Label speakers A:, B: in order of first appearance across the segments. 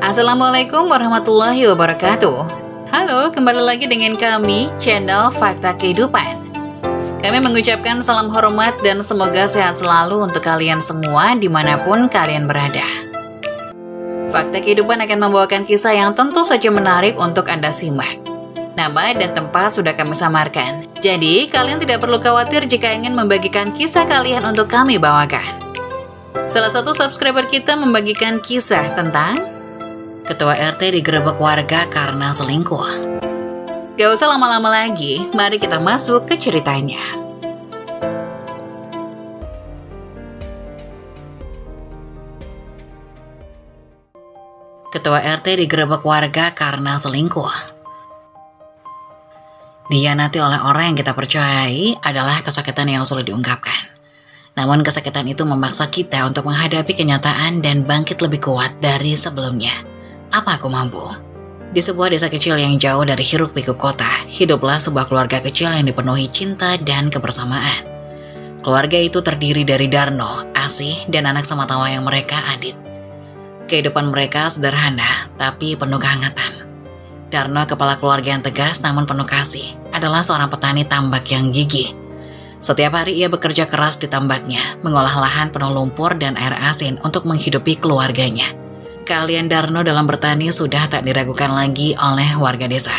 A: Assalamualaikum warahmatullahi wabarakatuh. Halo, kembali lagi dengan kami, channel Fakta Kehidupan. Kami mengucapkan salam hormat dan semoga sehat selalu untuk kalian semua dimanapun kalian berada. Fakta Kehidupan akan membawakan kisah yang tentu saja menarik untuk Anda simak. Nama dan tempat sudah kami samarkan, jadi kalian tidak perlu khawatir jika ingin membagikan kisah kalian untuk kami bawakan. Salah satu subscriber kita membagikan kisah tentang Ketua RT digerebek warga karena selingkuh. Gak usah lama-lama lagi, mari kita masuk ke ceritanya. Ketua RT digerebek warga karena selingkuh. Dihianati oleh orang yang kita percayai adalah kesakitan yang sulit diungkapkan. Namun kesakitan itu memaksa kita untuk menghadapi kenyataan dan bangkit lebih kuat dari sebelumnya. Apa aku mampu? Di sebuah desa kecil yang jauh dari hiruk-pikuk kota, hiduplah sebuah keluarga kecil yang dipenuhi cinta dan kebersamaan. Keluarga itu terdiri dari Darno, Asih, dan anak sematawayang mereka, Adit. Kehidupan mereka sederhana, tapi penuh kehangatan. Darno, kepala keluarga yang tegas namun penuh kasih, adalah seorang petani tambak yang gigih. Setiap hari ia bekerja keras di tambaknya, mengolah lahan penuh lumpur dan air asin untuk menghidupi keluarganya. Keahlian Darno dalam bertani sudah tak diragukan lagi oleh warga desa.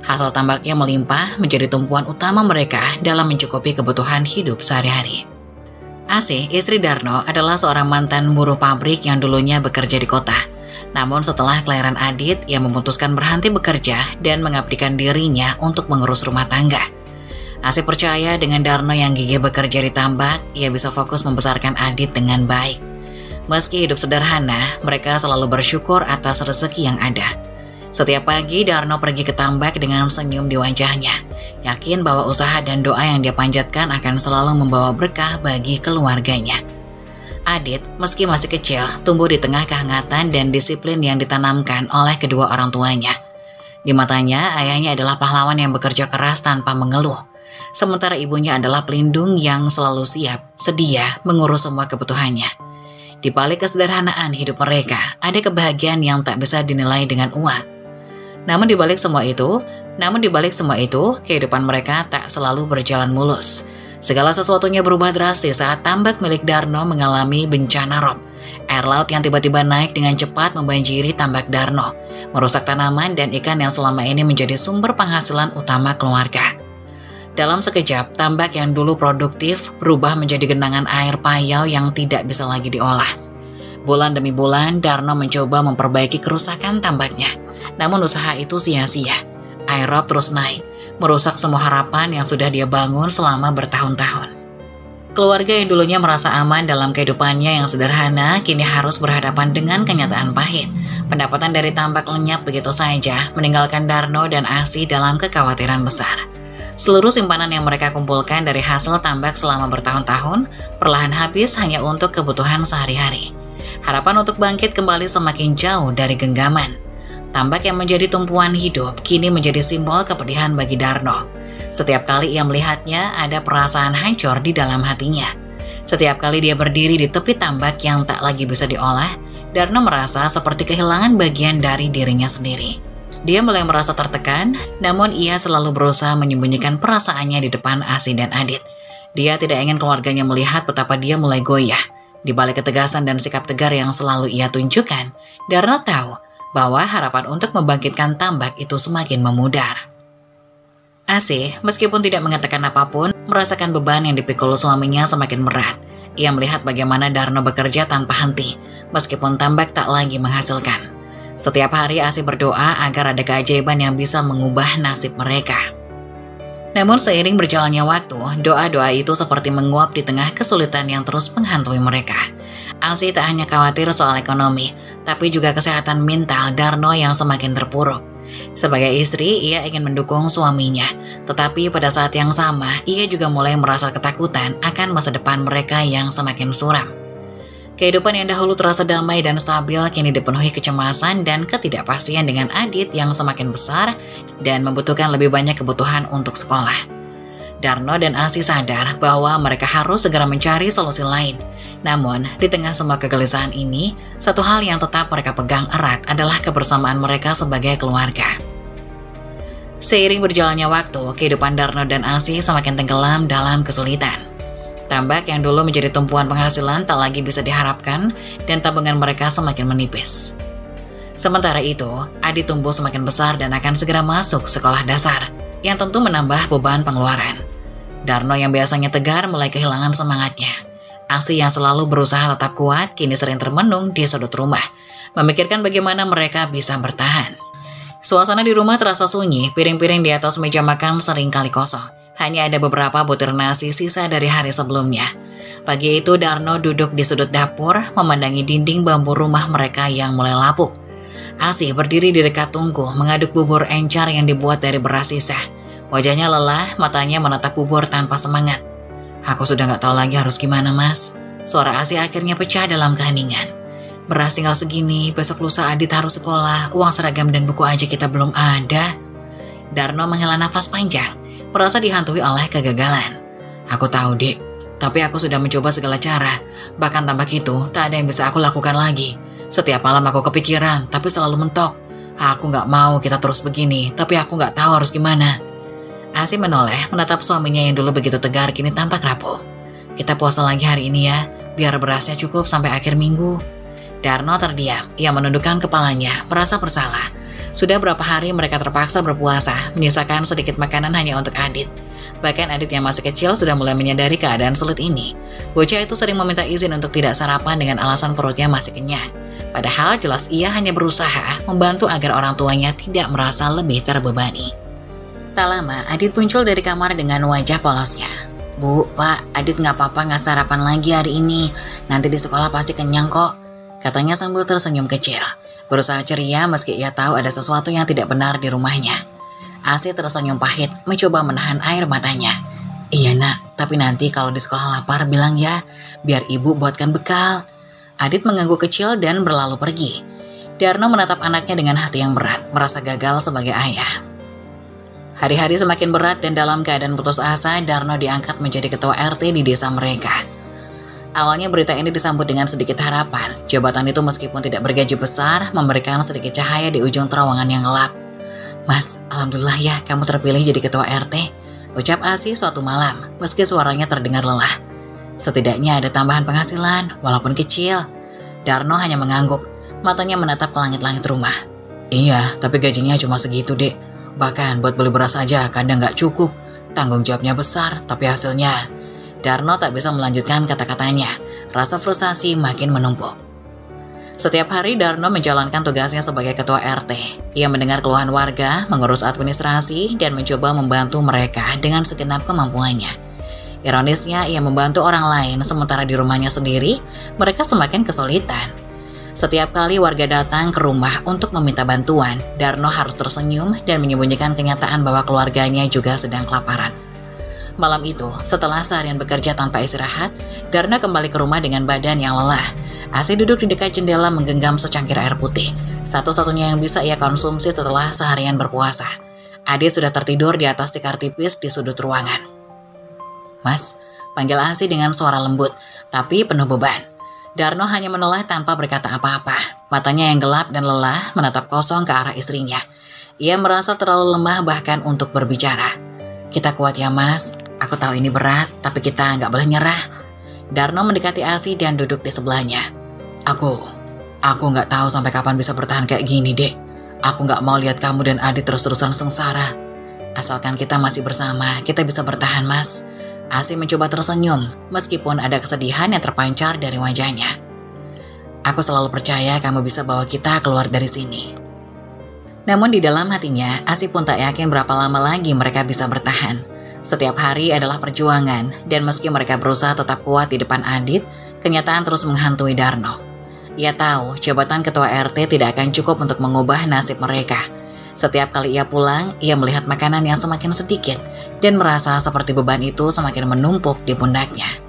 A: Hasil tambaknya melimpah menjadi tumpuan utama mereka dalam mencukupi kebutuhan hidup sehari-hari. Asih, istri Darno, adalah seorang mantan buruh pabrik yang dulunya bekerja di kota. Namun setelah kelahiran Adit, ia memutuskan berhenti bekerja dan mengabdikan dirinya untuk mengurus rumah tangga. Asih percaya dengan Darno yang gigih bekerja di tambak, ia bisa fokus membesarkan Adit dengan baik. Meski hidup sederhana, mereka selalu bersyukur atas rezeki yang ada. Setiap pagi, Darno pergi ke tambak dengan senyum di wajahnya, yakin bahwa usaha dan doa yang dia panjatkan akan selalu membawa berkah bagi keluarganya. Adit, meski masih kecil, tumbuh di tengah kehangatan dan disiplin yang ditanamkan oleh kedua orang tuanya. Di matanya, ayahnya adalah pahlawan yang bekerja keras tanpa mengeluh, sementara ibunya adalah pelindung yang selalu siap, sedia mengurus semua kebutuhannya. Di balik kesederhanaan hidup mereka, ada kebahagiaan yang tak bisa dinilai dengan uang. Namun di balik semua itu, kehidupan mereka tak selalu berjalan mulus. Segala sesuatunya berubah drastis saat tambak milik Darno mengalami bencana rob. Air laut yang tiba-tiba naik dengan cepat membanjiri tambak Darno, merusak tanaman dan ikan yang selama ini menjadi sumber penghasilan utama keluarga. Dalam sekejap, tambak yang dulu produktif berubah menjadi genangan air payau yang tidak bisa lagi diolah. Bulan demi bulan, Darno mencoba memperbaiki kerusakan tambaknya. Namun usaha itu sia-sia. Air rob terus naik, merusak semua harapan yang sudah dia bangun selama bertahun-tahun. Keluarga yang dulunya merasa aman dalam kehidupannya yang sederhana, kini harus berhadapan dengan kenyataan pahit. Pendapatan dari tambak lenyap begitu saja, meninggalkan Darno dan Asih dalam kekhawatiran besar. Seluruh simpanan yang mereka kumpulkan dari hasil tambak selama bertahun-tahun perlahan habis hanya untuk kebutuhan sehari-hari. Harapan untuk bangkit kembali semakin jauh dari genggaman. Tambak yang menjadi tumpuan hidup kini menjadi simbol kepedihan bagi Darno. Setiap kali ia melihatnya, ada perasaan hancur di dalam hatinya. Setiap kali dia berdiri di tepi tambak yang tak lagi bisa diolah, Darno merasa seperti kehilangan bagian dari dirinya sendiri. Dia mulai merasa tertekan, namun ia selalu berusaha menyembunyikan perasaannya di depan Asih dan Adit. Dia tidak ingin keluarganya melihat betapa dia mulai goyah. Di balik ketegasan dan sikap tegar yang selalu ia tunjukkan, Darno tahu bahwa harapan untuk membangkitkan tambak itu semakin memudar. Asih, meskipun tidak mengatakan apapun, merasakan beban yang dipikul suaminya semakin berat. Ia melihat bagaimana Darno bekerja tanpa henti, meskipun tambak tak lagi menghasilkan. Setiap hari Asih berdoa agar ada keajaiban yang bisa mengubah nasib mereka. Namun seiring berjalannya waktu, doa-doa itu seperti menguap di tengah kesulitan yang terus menghantui mereka. Asih tak hanya khawatir soal ekonomi, tapi juga kesehatan mental Darno yang semakin terpuruk. Sebagai istri, ia ingin mendukung suaminya, tetapi pada saat yang sama, ia juga mulai merasa ketakutan akan masa depan mereka yang semakin suram. Kehidupan yang dahulu terasa damai dan stabil kini dipenuhi kecemasan dan ketidakpastian dengan Adit yang semakin besar dan membutuhkan lebih banyak kebutuhan untuk sekolah. Darno dan Asih sadar bahwa mereka harus segera mencari solusi lain. Namun, di tengah semua kegelisahan ini, satu hal yang tetap mereka pegang erat adalah kebersamaan mereka sebagai keluarga. Seiring berjalannya waktu, kehidupan Darno dan Asih semakin tenggelam dalam kesulitan. Tambak yang dulu menjadi tumpuan penghasilan tak lagi bisa diharapkan dan tabungan mereka semakin menipis. Sementara itu, Adit tumbuh semakin besar dan akan segera masuk sekolah dasar, yang tentu menambah beban pengeluaran. Darno yang biasanya tegar mulai kehilangan semangatnya. Asih yang selalu berusaha tetap kuat kini sering termenung di sudut rumah, memikirkan bagaimana mereka bisa bertahan. Suasana di rumah terasa sunyi, piring-piring di atas meja makan sering kali kosong. Hanya ada beberapa butir nasi sisa dari hari sebelumnya. Pagi itu Darno duduk di sudut dapur, memandangi dinding bambu rumah mereka yang mulai lapuk. Asih berdiri di dekat tungku, mengaduk bubur encer yang dibuat dari beras sisa. Wajahnya lelah, matanya menatap bubur tanpa semangat. Aku sudah gak tahu lagi harus gimana, Mas. Suara Asih akhirnya pecah dalam keheningan. Beras tinggal segini, besok lusa Adit harus sekolah, uang seragam dan buku aja kita belum ada. Darno menghela nafas panjang, merasa dihantui oleh kegagalan. Aku tahu, Dek, tapi aku sudah mencoba segala cara. Bahkan tambah itu, tak ada yang bisa aku lakukan lagi. Setiap malam aku kepikiran, tapi selalu mentok. Aku gak mau kita terus begini, tapi aku gak tahu harus gimana. Asih menoleh, menatap suaminya yang dulu begitu tegar kini tampak rapuh. Kita puasa lagi hari ini ya, biar berasnya cukup sampai akhir minggu. Darno terdiam, ia menundukkan kepalanya, merasa bersalah. Sudah berapa hari mereka terpaksa berpuasa, menyisakan sedikit makanan hanya untuk Adit. Bahkan Adit yang masih kecil sudah mulai menyadari keadaan sulit ini. Bocah itu sering meminta izin untuk tidak sarapan dengan alasan perutnya masih kenyang. Padahal jelas ia hanya berusaha membantu agar orang tuanya tidak merasa lebih terbebani. Tak lama, Adit muncul dari kamar dengan wajah polosnya. Bu, Pak, Adit gak apa-apa gak sarapan lagi hari ini. Nanti di sekolah pasti kenyang kok, katanya sambil tersenyum kecil. Berusaha ceria meski ia tahu ada sesuatu yang tidak benar di rumahnya. Asih tersenyum pahit, mencoba menahan air matanya. Iya nak, tapi nanti kalau di sekolah lapar bilang ya, biar ibu buatkan bekal. Adit mengangguk kecil dan berlalu pergi. Darno menatap anaknya dengan hati yang berat, merasa gagal sebagai ayah. Hari-hari semakin berat dan dalam keadaan putus asa, Darno diangkat menjadi ketua RT di desa mereka. Awalnya berita ini disambut dengan sedikit harapan. Jabatan itu meskipun tidak bergaji besar, memberikan sedikit cahaya di ujung terowongan yang gelap. Mas, alhamdulillah ya kamu terpilih jadi ketua RT, ucap Asih suatu malam, meski suaranya terdengar lelah. Setidaknya ada tambahan penghasilan, walaupun kecil. Darno hanya mengangguk, matanya menatap ke langit-langit rumah. Iya, tapi gajinya cuma segitu, Dek. Bahkan buat beli beras aja kadang gak cukup. Tanggung jawabnya besar, tapi hasilnya... Darno tak bisa melanjutkan kata-katanya. Rasa frustasi makin menumpuk. Setiap hari Darno menjalankan tugasnya sebagai ketua RT. Ia mendengar keluhan warga, mengurus administrasi, dan mencoba membantu mereka dengan segenap kemampuannya. Ironisnya, ia membantu orang lain sementara di rumahnya sendiri, mereka semakin kesulitan. Setiap kali warga datang ke rumah untuk meminta bantuan, Darno harus tersenyum dan menyembunyikan kenyataan bahwa keluarganya juga sedang kelaparan. Malam itu, setelah seharian bekerja tanpa istirahat, Darno kembali ke rumah dengan badan yang lelah. Asih duduk di dekat jendela menggenggam secangkir air putih, satu-satunya yang bisa ia konsumsi setelah seharian berpuasa. Adit sudah tertidur di atas tikar tipis di sudut ruangan. Mas, panggil Asih dengan suara lembut, tapi penuh beban. Darno hanya menoleh tanpa berkata apa-apa. Matanya yang gelap dan lelah menatap kosong ke arah istrinya. Ia merasa terlalu lemah bahkan untuk berbicara. Kita kuat ya mas, aku tahu ini berat, tapi kita nggak boleh nyerah. Darno mendekati Asih dan duduk di sebelahnya. Aku nggak tahu sampai kapan bisa bertahan kayak gini, Dek. Aku nggak mau lihat kamu dan Adit terus-terusan sengsara. Asalkan kita masih bersama, kita bisa bertahan, mas. Asih mencoba tersenyum, meskipun ada kesedihan yang terpancar dari wajahnya. Aku selalu percaya kamu bisa bawa kita keluar dari sini. Namun di dalam hatinya, Asih pun tak yakin berapa lama lagi mereka bisa bertahan. Setiap hari adalah perjuangan, dan meski mereka berusaha tetap kuat di depan Adit, kenyataan terus menghantui Darno. Ia tahu jabatan ketua RT tidak akan cukup untuk mengubah nasib mereka. Setiap kali ia pulang, ia melihat makanan yang semakin sedikit, dan merasa seperti beban itu semakin menumpuk di pundaknya.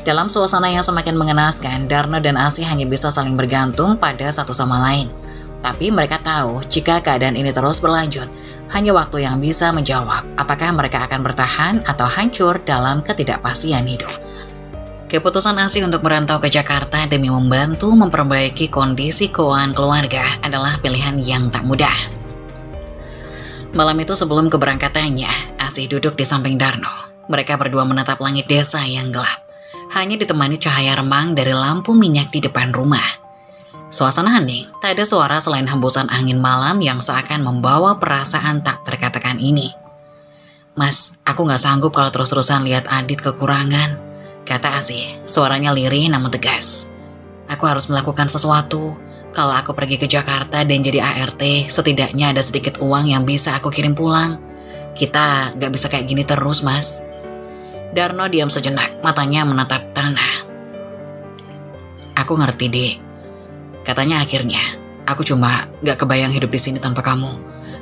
A: Dalam suasana yang semakin mengenaskan, Darno dan Asih hanya bisa saling bergantung pada satu sama lain. Tapi mereka tahu jika keadaan ini terus berlanjut, hanya waktu yang bisa menjawab apakah mereka akan bertahan atau hancur dalam ketidakpastian hidup. Keputusan Asih untuk merantau ke Jakarta demi membantu memperbaiki kondisi keuangan keluarga adalah pilihan yang tak mudah. Malam itu sebelum keberangkatannya, Asih duduk di samping Darno. Mereka berdua menatap langit desa yang gelap, hanya ditemani cahaya remang dari lampu minyak di depan rumah. Suasana hening, tak ada suara selain hembusan angin malam yang seakan membawa perasaan tak terkatakan ini. "Mas, aku gak sanggup kalau terus-terusan lihat Adit kekurangan," kata Asih, suaranya lirih namun tegas. "Aku harus melakukan sesuatu. Kalau aku pergi ke Jakarta dan jadi ART, setidaknya ada sedikit uang yang bisa aku kirim pulang. Kita gak bisa kayak gini terus, Mas." Darno diam sejenak, matanya menatap tanah. "Aku ngerti, Dek," katanya akhirnya. "Aku cuma gak kebayang hidup di sini tanpa kamu.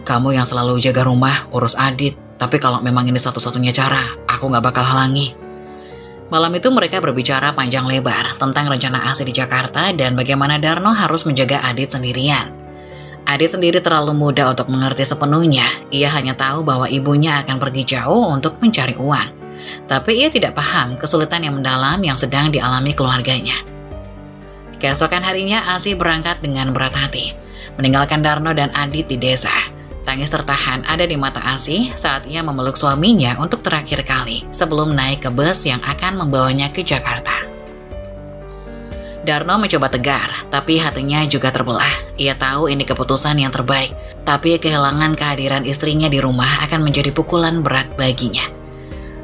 A: Kamu yang selalu jaga rumah, urus Adit. Tapi kalau memang ini satu-satunya cara, aku gak bakal halangi." Malam itu mereka berbicara panjang lebar tentang rencana Asih di Jakarta dan bagaimana Darno harus menjaga Adit sendirian. Adit sendiri terlalu muda untuk mengerti sepenuhnya. Ia hanya tahu bahwa ibunya akan pergi jauh untuk mencari uang. Tapi ia tidak paham kesulitan yang mendalam yang sedang dialami keluarganya. Keesokan harinya Asih berangkat dengan berat hati, meninggalkan Darno dan Adit di desa. Tangis tertahan ada di mata Asih saat ia memeluk suaminya untuk terakhir kali sebelum naik ke bus yang akan membawanya ke Jakarta. Darno mencoba tegar, tapi hatinya juga terbelah. Ia tahu ini keputusan yang terbaik, tapi kehilangan kehadiran istrinya di rumah akan menjadi pukulan berat baginya.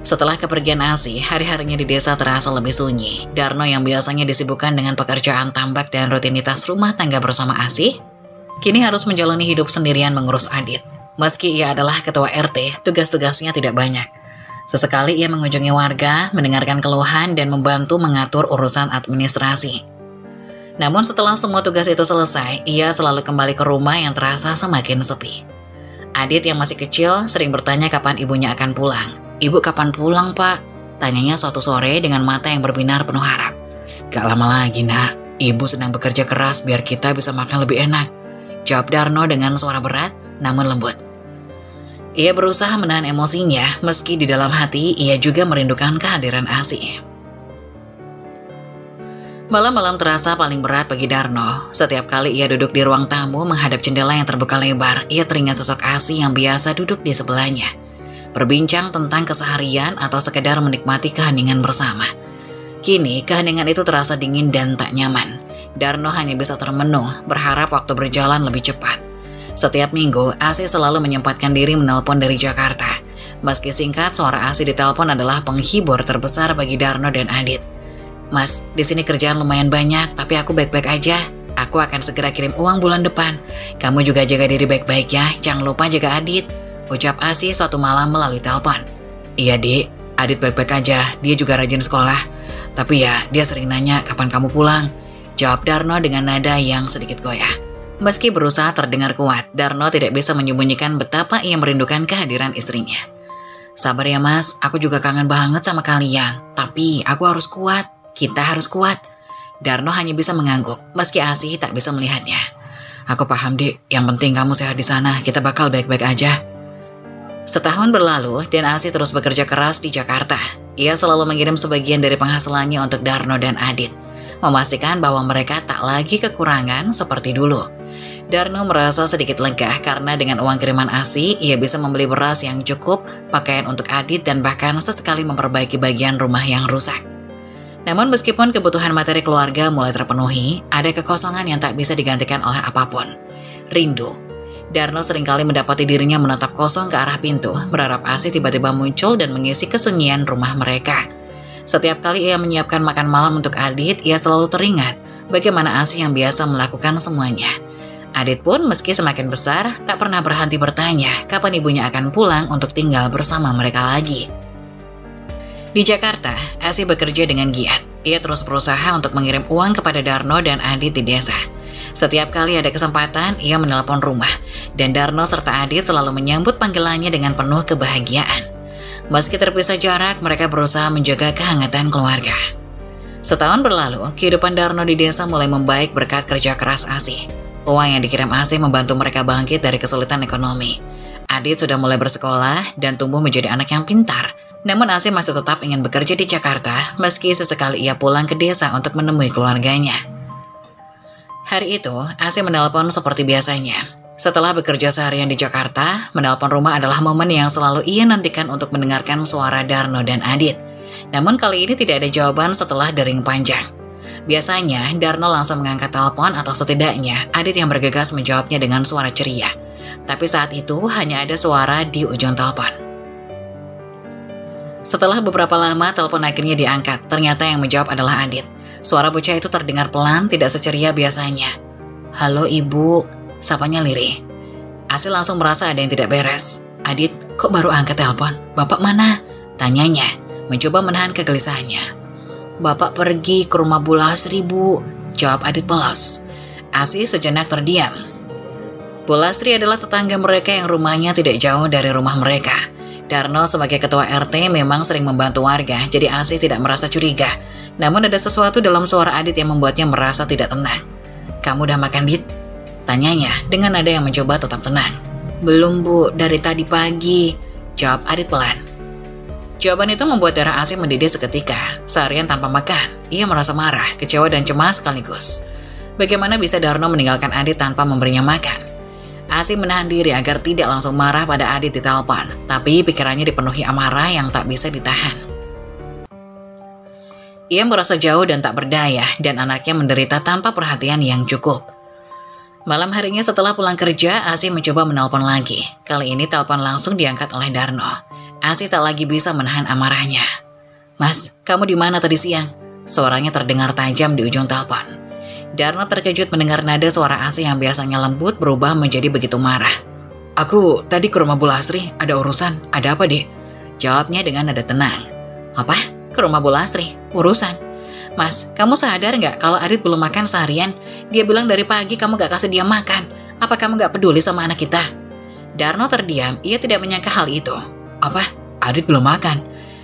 A: Setelah kepergian Asih, hari-harinya di desa terasa lebih sunyi. Darno yang biasanya disibukkan dengan pekerjaan tambak dan rutinitas rumah tangga bersama Asih, kini harus menjalani hidup sendirian mengurus Adit. Meski ia adalah ketua RT, tugas-tugasnya tidak banyak. Sesekali ia mengunjungi warga, mendengarkan keluhan, dan membantu mengatur urusan administrasi. Namun setelah semua tugas itu selesai, ia selalu kembali ke rumah yang terasa semakin sepi. Adit yang masih kecil sering bertanya kapan ibunya akan pulang. "Ibu kapan pulang, Pak?" tanyanya suatu sore dengan mata yang berbinar penuh harap. "Gak lama lagi, Nak. Ibu sedang bekerja keras biar kita bisa makan lebih enak," jawab Darno dengan suara berat namun lembut. Ia berusaha menahan emosinya meski di dalam hati ia juga merindukan kehadiran Asih. Malam-malam terasa paling berat bagi Darno. Setiap kali ia duduk di ruang tamu menghadap jendela yang terbuka lebar, ia teringat sosok Asih yang biasa duduk di sebelahnya, berbincang tentang keseharian atau sekedar menikmati keheningan bersama. Kini keheningan itu terasa dingin dan tak nyaman. Darno hanya bisa termenung, berharap waktu berjalan lebih cepat. Setiap minggu, Asih selalu menyempatkan diri menelpon dari Jakarta. Meski singkat, suara Asih di telepon adalah penghibur terbesar bagi Darno dan Adit. "Mas, di sini kerjaan lumayan banyak, tapi aku baik-baik aja. Aku akan segera kirim uang bulan depan. Kamu juga jaga diri baik-baik ya, jangan lupa jaga Adit," ucap Asih suatu malam melalui telepon. "Iya, Dik, Adit baik-baik aja, dia juga rajin sekolah. Tapi ya, dia sering nanya kapan kamu pulang," jawab Darno dengan nada yang sedikit goyah. Meski berusaha terdengar kuat, Darno tidak bisa menyembunyikan betapa ia merindukan kehadiran istrinya. "Sabar ya, Mas, aku juga kangen banget sama kalian. Tapi aku harus kuat, kita harus kuat." Darno hanya bisa mengangguk, meski Asih tak bisa melihatnya. "Aku paham, Dik, yang penting kamu sehat di sana, kita bakal baik-baik aja." Setahun berlalu dan Asih terus bekerja keras di Jakarta. Ia selalu mengirim sebagian dari penghasilannya untuk Darno dan Adit, memastikan bahwa mereka tak lagi kekurangan seperti dulu. Darno merasa sedikit lega karena dengan uang kiriman Asih, ia bisa membeli beras yang cukup, pakaian untuk Adit, dan bahkan sesekali memperbaiki bagian rumah yang rusak. Namun meskipun kebutuhan materi keluarga mulai terpenuhi, ada kekosongan yang tak bisa digantikan oleh apapun. Rindu. Darno seringkali mendapati dirinya menatap kosong ke arah pintu, berharap Asih tiba-tiba muncul dan mengisi kesunyian rumah mereka. Setiap kali ia menyiapkan makan malam untuk Adit, ia selalu teringat bagaimana Asih yang biasa melakukan semuanya. Adit pun meski semakin besar, tak pernah berhenti bertanya kapan ibunya akan pulang untuk tinggal bersama mereka lagi. Di Jakarta, Asih bekerja dengan giat. Ia terus berusaha untuk mengirim uang kepada Darno dan Adit di desa. Setiap kali ada kesempatan, ia menelpon rumah, dan Darno serta Adit selalu menyambut panggilannya dengan penuh kebahagiaan. Meski terpisah jarak, mereka berusaha menjaga kehangatan keluarga. Setahun berlalu, kehidupan Darno di desa mulai membaik berkat kerja keras Asih. Uang yang dikirim Asih membantu mereka bangkit dari kesulitan ekonomi. Adit sudah mulai bersekolah dan tumbuh menjadi anak yang pintar. Namun Asih masih tetap ingin bekerja di Jakarta meski sesekali ia pulang ke desa untuk menemui keluarganya. Hari itu, Asih menelpon seperti biasanya. Setelah bekerja seharian di Jakarta, menelpon rumah adalah momen yang selalu ia nantikan untuk mendengarkan suara Darno dan Adit. Namun kali ini tidak ada jawaban setelah dering panjang. Biasanya, Darno langsung mengangkat telepon atau setidaknya Adit yang bergegas menjawabnya dengan suara ceria. Tapi saat itu hanya ada suara di ujung telepon. Setelah beberapa lama, telepon akhirnya diangkat. Ternyata yang menjawab adalah Adit. Suara bocah itu terdengar pelan, tidak seceria biasanya. "Halo ibu," sapanya lirih. Asih langsung merasa ada yang tidak beres. "Adit, kok baru angkat telepon? Bapak mana?" tanyanya, mencoba menahan kegelisahannya. "Bapak pergi ke rumah Bu Lasri, Bu," jawab Adit polos. Asih sejenak terdiam. Bu Lasri adalah tetangga mereka yang rumahnya tidak jauh dari rumah mereka. Darno sebagai ketua RT memang sering membantu warga, jadi Asih tidak merasa curiga. Namun ada sesuatu dalam suara Adit yang membuatnya merasa tidak tenang. "Kamu udah makan, Dit?" tanyanya dengan nada yang mencoba tetap tenang. "Belum, Bu, dari tadi pagi," jawab Adit pelan. Jawaban itu membuat darah Asih mendidih seketika. Seharian tanpa makan, ia merasa marah, kecewa dan cemas sekaligus. Bagaimana bisa Darno meninggalkan Adit tanpa memberinya makan? Asih menahan diri agar tidak langsung marah pada Adit di telepon, tapi pikirannya dipenuhi amarah yang tak bisa ditahan. Ia merasa jauh dan tak berdaya, dan anaknya menderita tanpa perhatian yang cukup. Malam harinya setelah pulang kerja, Asih mencoba menelpon lagi. Kali ini telepon langsung diangkat oleh Darno. Asih tak lagi bisa menahan amarahnya. "Mas, kamu di mana tadi siang?" Suaranya terdengar tajam di ujung telepon. Darno terkejut mendengar nada suara Asih yang biasanya lembut berubah menjadi begitu marah. "Aku tadi ke rumah Bu Lasri, ada urusan. Ada apa, Dek?" jawabnya dengan nada tenang. "Apa? Ke rumah Bu Lasri? Urusan? Mas, kamu sadar nggak kalau Adit belum makan seharian? Dia bilang dari pagi kamu gak kasih dia makan. Apa kamu gak peduli sama anak kita?" Darno terdiam, ia tidak menyangka hal itu. "Apa? Adit belum makan?"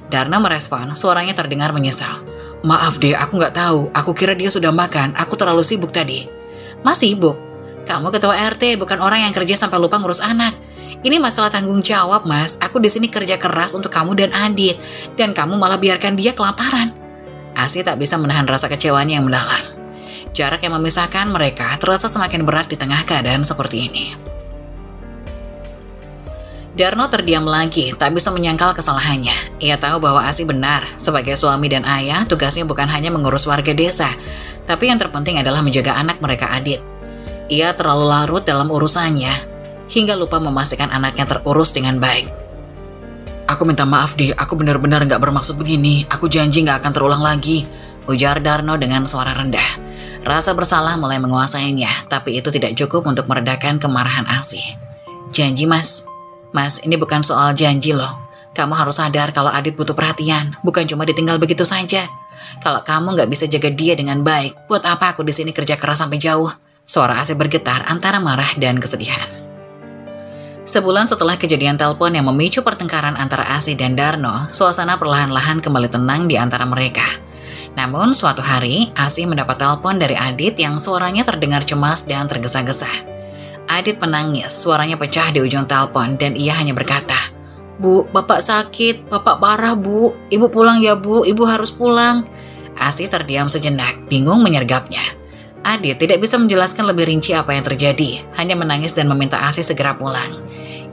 A: Darno merespon, suaranya terdengar menyesal. "Maaf deh, aku gak tahu. Aku kira dia sudah makan. Aku terlalu sibuk tadi." "Mas sibuk? Kamu ketua RT, bukan orang yang kerja sampai lupa ngurus anak. Ini masalah tanggung jawab, Mas. Aku di sini kerja keras untuk kamu dan Adit, dan kamu malah biarkan dia kelaparan." Asih tak bisa menahan rasa kecewanya yang mendalam. Jarak yang memisahkan mereka terasa semakin berat di tengah keadaan seperti ini. Darno terdiam lagi, tak bisa menyangkal kesalahannya. Ia tahu bahwa Asih benar. Sebagai suami dan ayah, tugasnya bukan hanya mengurus warga desa, tapi yang terpenting adalah menjaga anak mereka Adit. Ia terlalu larut dalam urusannya, hingga lupa memastikan anaknya terurus dengan baik. "Aku minta maaf deh, aku benar-benar gak bermaksud begini. Aku janji gak akan terulang lagi," ujar Darno dengan suara rendah. Rasa bersalah mulai menguasainya, tapi itu tidak cukup untuk meredakan kemarahan Asih. "Janji, Mas. Mas, ini bukan soal janji loh. Kamu harus sadar kalau Adit butuh perhatian, bukan cuma ditinggal begitu saja. Kalau kamu gak bisa jaga dia dengan baik, buat apa aku di sini kerja keras sampai jauh?" Suara Asih bergetar antara marah dan kesedihan. Sebulan setelah kejadian telepon yang memicu pertengkaran antara Asih dan Darno, suasana perlahan-lahan kembali tenang di antara mereka. Namun suatu hari, Asih mendapat telepon dari Adit yang suaranya terdengar cemas dan tergesa-gesa. Adit menangis, suaranya pecah di ujung telepon dan ia hanya berkata, "Bu, Bapak sakit, Bapak parah, Bu. Ibu pulang ya, Bu, Ibu harus pulang." Asih terdiam sejenak, bingung menyergapnya. Adit tidak bisa menjelaskan lebih rinci apa yang terjadi, hanya menangis dan meminta Asih segera pulang.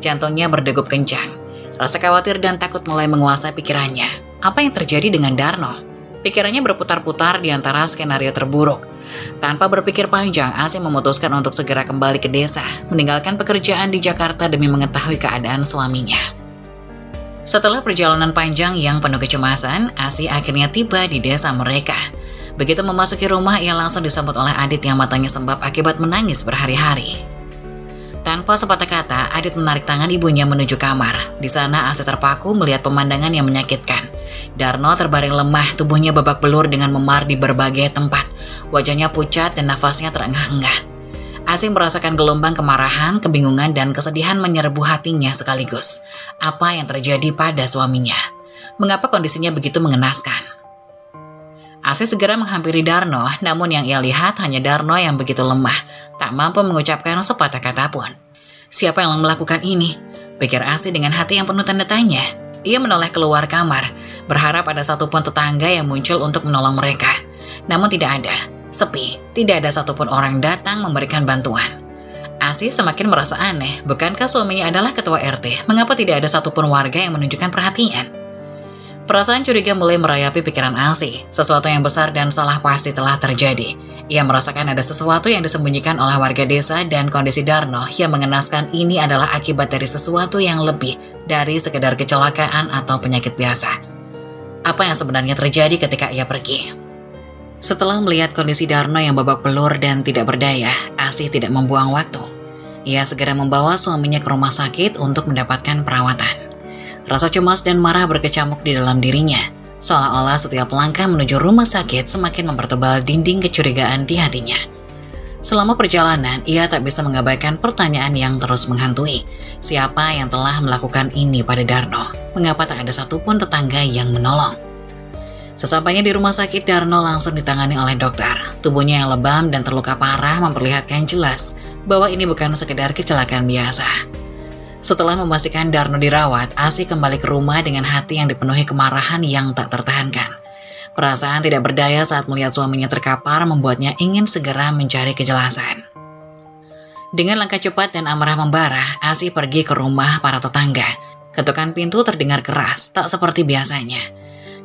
A: Jantungnya berdegup kencang. Rasa khawatir dan takut mulai menguasai pikirannya. Apa yang terjadi dengan Darno? Pikirannya berputar-putar di antara skenario terburuk. Tanpa berpikir panjang, Asih memutuskan untuk segera kembali ke desa, meninggalkan pekerjaan di Jakarta demi mengetahui keadaan suaminya. Setelah perjalanan panjang yang penuh kecemasan, Asih akhirnya tiba di desa mereka. Begitu memasuki rumah, ia langsung disambut oleh Adit yang matanya sembab akibat menangis berhari-hari. Tanpa sepatah kata, Adit menarik tangan ibunya menuju kamar. Di sana Asih terpaku melihat pemandangan yang menyakitkan. Darno terbaring lemah, tubuhnya babak belur dengan memar di berbagai tempat. Wajahnya pucat dan nafasnya terengah-engah. Asih merasakan gelombang kemarahan, kebingungan, dan kesedihan menyerbu hatinya sekaligus. Apa yang terjadi pada suaminya? Mengapa kondisinya begitu mengenaskan? Asih segera menghampiri Darno, namun yang ia lihat hanya Darno yang begitu lemah, tak mampu mengucapkan sepatah kata pun. Siapa yang melakukan ini? Pikir Asih dengan hati yang penuh tanda tanya. Ia menoleh keluar kamar, berharap ada satupun tetangga yang muncul untuk menolong mereka. Namun tidak ada, sepi, tidak ada satupun orang datang memberikan bantuan. Asih semakin merasa aneh, bukankah suaminya adalah ketua RT? Mengapa tidak ada satupun warga yang menunjukkan perhatian? Perasaan curiga mulai merayapi pikiran Asih. Sesuatu yang besar dan salah pasti telah terjadi. Ia merasakan ada sesuatu yang disembunyikan oleh warga desa dan kondisi Darno yang mengenaskan ini adalah akibat dari sesuatu yang lebih dari sekedar kecelakaan atau penyakit biasa. Apa yang sebenarnya terjadi ketika ia pergi? Setelah melihat kondisi Darno yang babak belur dan tidak berdaya, Asih tidak membuang waktu. Ia segera membawa suaminya ke rumah sakit untuk mendapatkan perawatan. Rasa cemas dan marah berkecamuk di dalam dirinya, seolah-olah setiap langkah menuju rumah sakit semakin mempertebal dinding kecurigaan di hatinya. Selama perjalanan, ia tak bisa mengabaikan pertanyaan yang terus menghantui. Siapa yang telah melakukan ini pada Darno? Mengapa tak ada satupun tetangga yang menolong? Sesampainya di rumah sakit, Darno langsung ditangani oleh dokter. Tubuhnya yang lebam dan terluka parah memperlihatkan jelas bahwa ini bukan sekedar kecelakaan biasa. Setelah memastikan Darno dirawat, Asih kembali ke rumah dengan hati yang dipenuhi kemarahan yang tak tertahankan. Perasaan tidak berdaya saat melihat suaminya terkapar membuatnya ingin segera mencari kejelasan. Dengan langkah cepat dan amarah membara, Asih pergi ke rumah para tetangga. Ketukan pintu terdengar keras, tak seperti biasanya.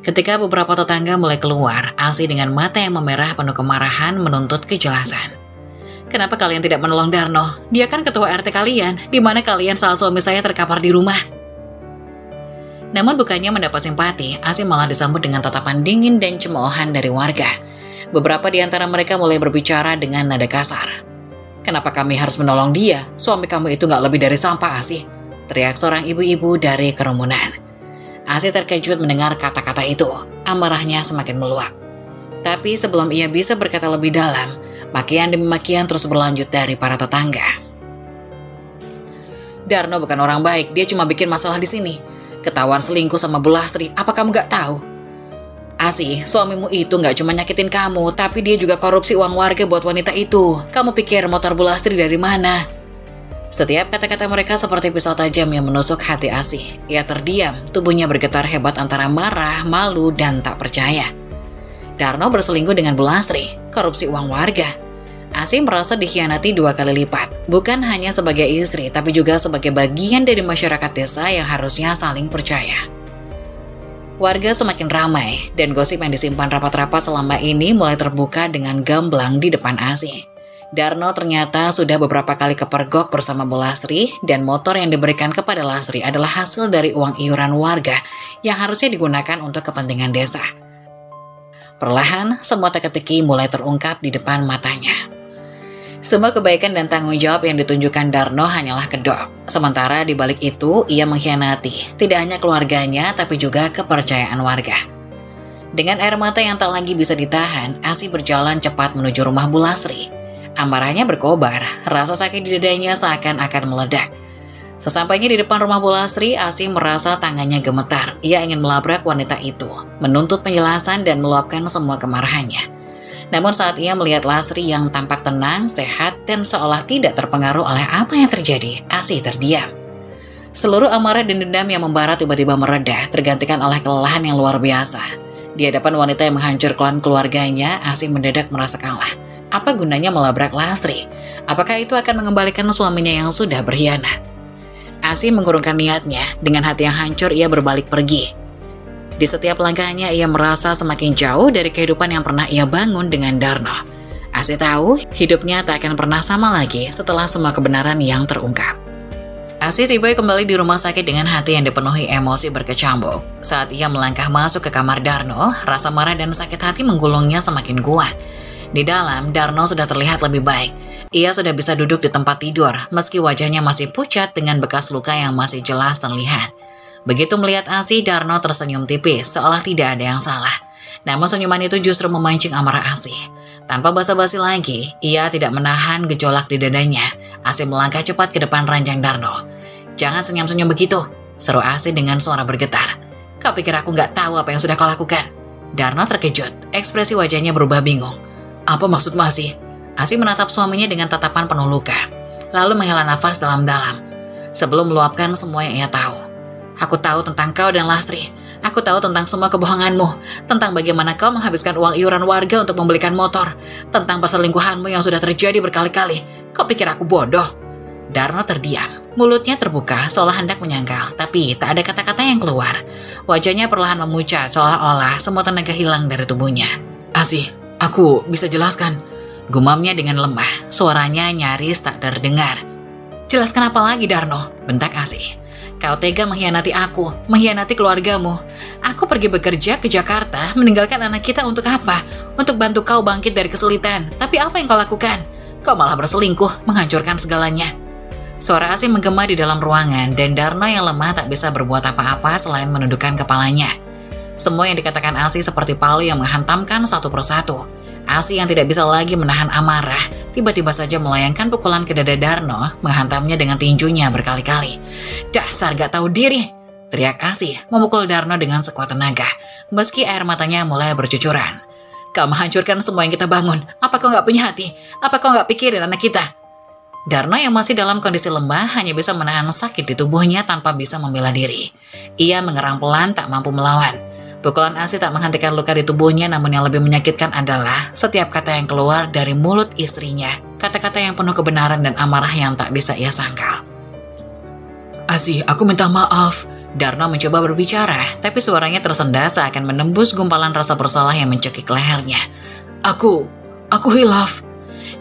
A: Ketika beberapa tetangga mulai keluar, Asih dengan mata yang memerah penuh kemarahan menuntut kejelasan. Kenapa kalian tidak menolong Darno? Dia kan ketua RT kalian. Di mana kalian saat suami saya terkapar di rumah? Namun bukannya mendapat simpati, Asih malah disambut dengan tatapan dingin dan cemoohan dari warga. Beberapa di antara mereka mulai berbicara dengan nada kasar. Kenapa kami harus menolong dia? Suami kamu itu nggak lebih dari sampah, Asih. Teriak seorang ibu-ibu dari kerumunan. Asih terkejut mendengar kata-kata itu. Amarahnya semakin meluap. Tapi sebelum ia bisa berkata lebih dalam, makian demi makian terus berlanjut dari para tetangga. Darno bukan orang baik, dia cuma bikin masalah di sini. Ketahuan selingkuh sama Bu Lastri, apa kamu gak tahu? Asih, suamimu itu gak cuma nyakitin kamu, tapi dia juga korupsi uang warga buat wanita itu. Kamu pikir motor Bu Lastri dari mana? Setiap kata-kata mereka seperti pisau tajam yang menusuk hati Asih. Ia terdiam, tubuhnya bergetar hebat antara marah, malu, dan tak percaya. Darno berselingkuh dengan Bu Lastri, korupsi uang warga. Asih merasa dikhianati 2 kali lipat, bukan hanya sebagai istri, tapi juga sebagai bagian dari masyarakat desa yang harusnya saling percaya. Warga semakin ramai, dan gosip yang disimpan rapat-rapat selama ini mulai terbuka dengan gamblang di depan Asih. Darno ternyata sudah beberapa kali kepergok bersama Bu Lastri, dan motor yang diberikan kepada Lastri adalah hasil dari uang iuran warga yang harusnya digunakan untuk kepentingan desa. Perlahan, semua teka-teki mulai terungkap di depan matanya. Semua kebaikan dan tanggung jawab yang ditunjukkan Darno hanyalah kedok. Sementara di balik itu, ia mengkhianati tidak hanya keluarganya, tapi juga kepercayaan warga. Dengan air mata yang tak lagi bisa ditahan, Asih berjalan cepat menuju rumah Bu Lastri. Amarahnya berkobar, rasa sakit di dadanya seakan-akan meledak. Sesampainya di depan rumah Bu Lastri, Asih merasa tangannya gemetar. Ia ingin melabrak wanita itu, menuntut penjelasan dan meluapkan semua kemarahannya. Namun saat ia melihat Lastri yang tampak tenang, sehat, dan seolah tidak terpengaruh oleh apa yang terjadi, Asih terdiam. Seluruh amarah dan dendam yang membara tiba-tiba mereda, tergantikan oleh kelelahan yang luar biasa. Di hadapan wanita yang menghancurkan keluarganya, Asih mendadak merasa kalah. Apa gunanya melabrak Lastri? Apakah itu akan mengembalikan suaminya yang sudah berkhianat? Asih mengurungkan niatnya, dengan hati yang hancur ia berbalik pergi. Di setiap langkahnya ia merasa semakin jauh dari kehidupan yang pernah ia bangun dengan Darno. Asih tahu hidupnya tak akan pernah sama lagi setelah semua kebenaran yang terungkap. Asih tiba kembali di rumah sakit dengan hati yang dipenuhi emosi berkecambuk. Saat ia melangkah masuk ke kamar Darno, rasa marah dan sakit hati menggulungnya semakin kuat. Di dalam, Darno sudah terlihat lebih baik. Ia sudah bisa duduk di tempat tidur, meski wajahnya masih pucat dengan bekas luka yang masih jelas terlihat. Begitu melihat Asih, Darno tersenyum tipis, seolah tidak ada yang salah. Namun senyuman itu justru memancing amarah Asih. Tanpa basa-basi lagi, ia tidak menahan gejolak di dadanya. Asih melangkah cepat ke depan ranjang Darno. "Jangan senyum-senyum begitu," seru Asih dengan suara bergetar. "Kau pikir aku nggak tahu apa yang sudah kau lakukan?" Darno terkejut, ekspresi wajahnya berubah bingung. "Apa maksudmu, Asih?" Asih menatap suaminya dengan tatapan penuh luka, lalu menghela nafas dalam-dalam, sebelum meluapkan semua yang ia tahu. Aku tahu tentang kau dan Lastri. Aku tahu tentang semua kebohonganmu, tentang bagaimana kau menghabiskan uang iuran warga untuk membelikan motor, tentang perselingkuhanmu yang sudah terjadi berkali-kali. Kau pikir aku bodoh? Darno terdiam, mulutnya terbuka seolah hendak menyangkal, tapi tak ada kata-kata yang keluar. Wajahnya perlahan memucat seolah-olah semua tenaga hilang dari tubuhnya. Asih, aku bisa jelaskan, gumamnya dengan lemah, suaranya nyaris tak terdengar. Jelaskan apa lagi, Darno? Bentak Asih. Kau tega mengkhianati aku, mengkhianati keluargamu. Aku pergi bekerja ke Jakarta, meninggalkan anak kita untuk apa? Untuk bantu kau bangkit dari kesulitan. Tapi apa yang kau lakukan? Kau malah berselingkuh, menghancurkan segalanya. Suara Asih menggema di dalam ruangan, dan Darno yang lemah tak bisa berbuat apa-apa selain menundukkan kepalanya. Semua yang dikatakan Asih seperti palu yang menghantamkan satu persatu. Asih yang tidak bisa lagi menahan amarah, tiba-tiba saja melayangkan pukulan ke dada Darno, menghantamnya dengan tinjunya berkali-kali. Dasar gak tahu diri, teriak Asih, memukul Darno dengan sekuat tenaga, meski air matanya mulai bercucuran. Kau menghancurkan semua yang kita bangun. Apa kau gak punya hati? Apa kau gak pikirin anak kita? Darno yang masih dalam kondisi lemah hanya bisa menahan sakit di tubuhnya tanpa bisa membela diri. Ia mengerang pelan, tak mampu melawan. Pukulan Asih tak menghentikan luka di tubuhnya, namun yang lebih menyakitkan adalah setiap kata yang keluar dari mulut istrinya. Kata-kata yang penuh kebenaran dan amarah yang tak bisa ia sangkal. Asih, aku minta maaf. Darno mencoba berbicara, tapi suaranya tersendat seakan menembus gumpalan rasa bersalah yang mencekik lehernya. Aku hilaf.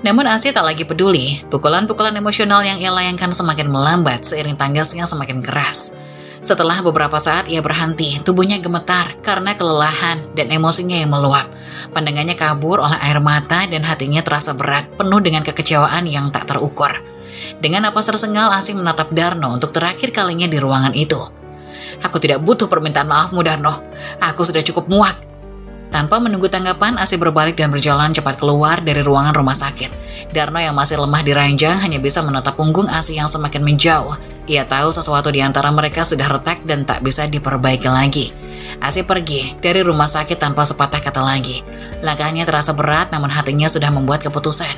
A: Namun Asih tak lagi peduli. Pukulan-pukulan emosional yang ia layangkan semakin melambat seiring tanggasnya semakin keras. Setelah beberapa saat ia berhenti, tubuhnya gemetar karena kelelahan dan emosinya yang meluap. Pandangannya kabur oleh air mata dan hatinya terasa berat, penuh dengan kekecewaan yang tak terukur. Dengan napas tersengal, Asih menatap Darno untuk terakhir kalinya di ruangan itu. Aku tidak butuh permintaan maafmu, Darno. Aku sudah cukup muak. Tanpa menunggu tanggapan, Asih berbalik dan berjalan cepat keluar dari ruangan rumah sakit. Darno yang masih lemah di ranjang hanya bisa menatap punggung Asih yang semakin menjauh. Ia tahu sesuatu di antara mereka sudah retak dan tak bisa diperbaiki lagi. Asih pergi dari rumah sakit tanpa sepatah kata lagi. Langkahnya terasa berat, namun hatinya sudah membuat keputusan.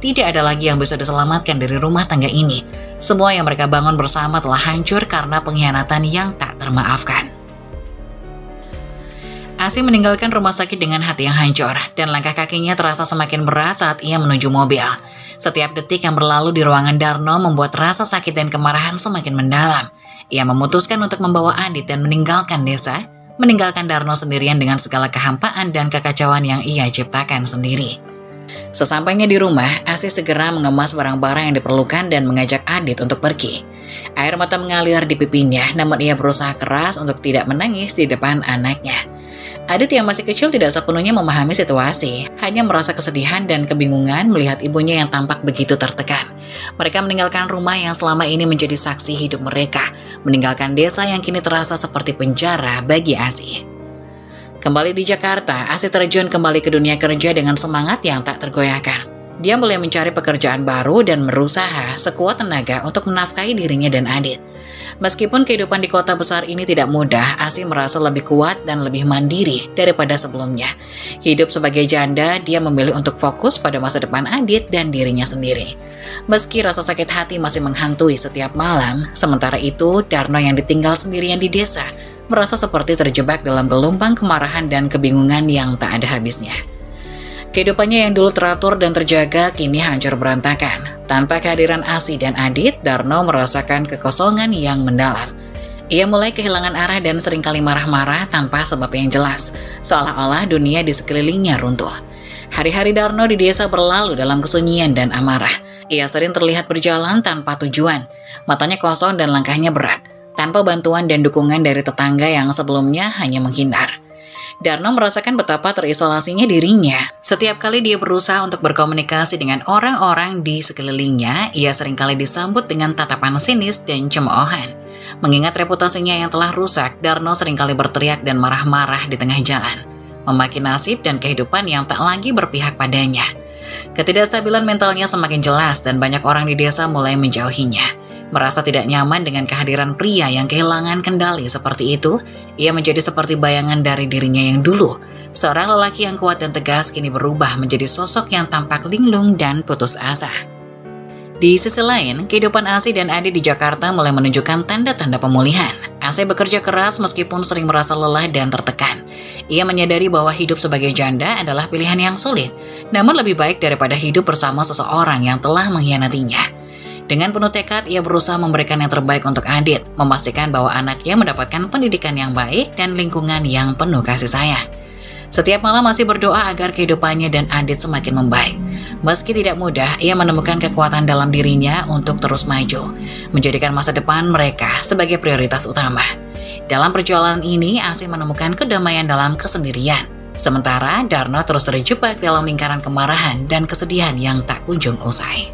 A: Tidak ada lagi yang bisa diselamatkan dari rumah tangga ini. Semua yang mereka bangun bersama telah hancur karena pengkhianatan yang tak termaafkan. Asih meninggalkan rumah sakit dengan hati yang hancur, dan langkah kakinya terasa semakin berat saat ia menuju mobil. Setiap detik yang berlalu di ruangan Darno membuat rasa sakit dan kemarahan semakin mendalam. Ia memutuskan untuk membawa Adit dan meninggalkan desa, meninggalkan Darno sendirian dengan segala kehampaan dan kekacauan yang ia ciptakan sendiri. Sesampainya di rumah, Asih segera mengemas barang-barang yang diperlukan dan mengajak Adit untuk pergi. Air mata mengalir di pipinya, namun ia berusaha keras untuk tidak menangis di depan anaknya. Adit yang masih kecil tidak sepenuhnya memahami situasi, hanya merasa kesedihan dan kebingungan melihat ibunya yang tampak begitu tertekan. Mereka meninggalkan rumah yang selama ini menjadi saksi hidup mereka, meninggalkan desa yang kini terasa seperti penjara bagi Asih. Kembali di Jakarta, Asih terjun kembali ke dunia kerja dengan semangat yang tak tergoyahkan. Dia mulai mencari pekerjaan baru dan berusaha sekuat tenaga untuk menafkahi dirinya dan Adit. Meskipun kehidupan di kota besar ini tidak mudah, Asih merasa lebih kuat dan lebih mandiri daripada sebelumnya. Hidup sebagai janda, dia memilih untuk fokus pada masa depan Adit dan dirinya sendiri. Meski rasa sakit hati masih menghantui setiap malam, sementara itu Darno yang ditinggal sendirian di desa merasa seperti terjebak dalam gelombang kemarahan dan kebingungan yang tak ada habisnya. Kehidupannya yang dulu teratur dan terjaga kini hancur berantakan. Tanpa kehadiran Asih dan Adit, Darno merasakan kekosongan yang mendalam. Ia mulai kehilangan arah dan seringkali marah-marah tanpa sebab yang jelas, seolah-olah dunia di sekelilingnya runtuh. Hari-hari Darno di desa berlalu dalam kesunyian dan amarah. Ia sering terlihat berjalan tanpa tujuan, matanya kosong dan langkahnya berat, tanpa bantuan dan dukungan dari tetangga yang sebelumnya hanya menghindar. Darno merasakan betapa terisolasinya dirinya. Setiap kali dia berusaha untuk berkomunikasi dengan orang-orang di sekelilingnya, ia seringkali disambut dengan tatapan sinis dan cemoohan. Mengingat reputasinya yang telah rusak, Darno seringkali berteriak dan marah-marah di tengah jalan, memaki nasib dan kehidupan yang tak lagi berpihak padanya. Ketidakstabilan mentalnya semakin jelas dan banyak orang di desa mulai menjauhinya. Merasa tidak nyaman dengan kehadiran pria yang kehilangan kendali seperti itu, ia menjadi seperti bayangan dari dirinya yang dulu. Seorang lelaki yang kuat dan tegas kini berubah menjadi sosok yang tampak linglung dan putus asa. Di sisi lain, kehidupan Asih dan Adit di Jakarta mulai menunjukkan tanda-tanda pemulihan. AC bekerja keras meskipun sering merasa lelah dan tertekan. Ia menyadari bahwa hidup sebagai janda adalah pilihan yang sulit, namun lebih baik daripada hidup bersama seseorang yang telah mengkhianatinya. Dengan penuh tekad, ia berusaha memberikan yang terbaik untuk Adit, memastikan bahwa anaknya mendapatkan pendidikan yang baik dan lingkungan yang penuh kasih sayang. Setiap malam masih berdoa agar kehidupannya dan Adit semakin membaik. Meski tidak mudah, ia menemukan kekuatan dalam dirinya untuk terus maju, menjadikan masa depan mereka sebagai prioritas utama. Dalam perjalanan ini, Asih menemukan kedamaian dalam kesendirian. Sementara Darno terus terjebak dalam lingkaran kemarahan dan kesedihan yang tak kunjung usai.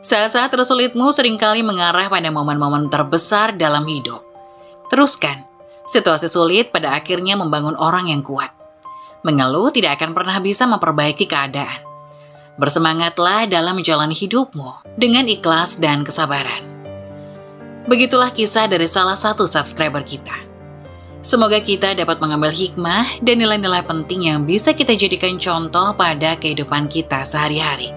A: Saat-saat tersulitmu seringkali mengarah pada momen-momen terbesar dalam hidup. Teruskan. Situasi sulit pada akhirnya membangun orang yang kuat. Mengeluh tidak akan pernah bisa memperbaiki keadaan. Bersemangatlah dalam menjalani hidupmu dengan ikhlas dan kesabaran. Begitulah kisah dari salah satu subscriber kita. Semoga kita dapat mengambil hikmah dan nilai-nilai penting yang bisa kita jadikan contoh pada kehidupan kita sehari-hari.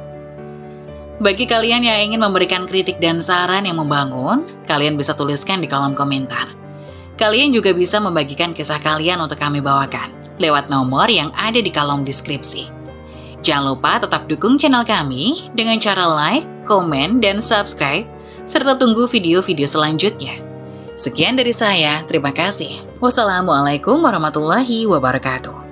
A: Bagi kalian yang ingin memberikan kritik dan saran yang membangun, kalian bisa tuliskan di kolom komentar. Kalian juga bisa membagikan kisah kalian untuk kami bawakan lewat nomor yang ada di kolom deskripsi. Jangan lupa tetap dukung channel kami dengan cara like, komen, dan subscribe, serta tunggu video-video selanjutnya. Sekian dari saya, terima kasih. Wassalamualaikum warahmatullahi wabarakatuh.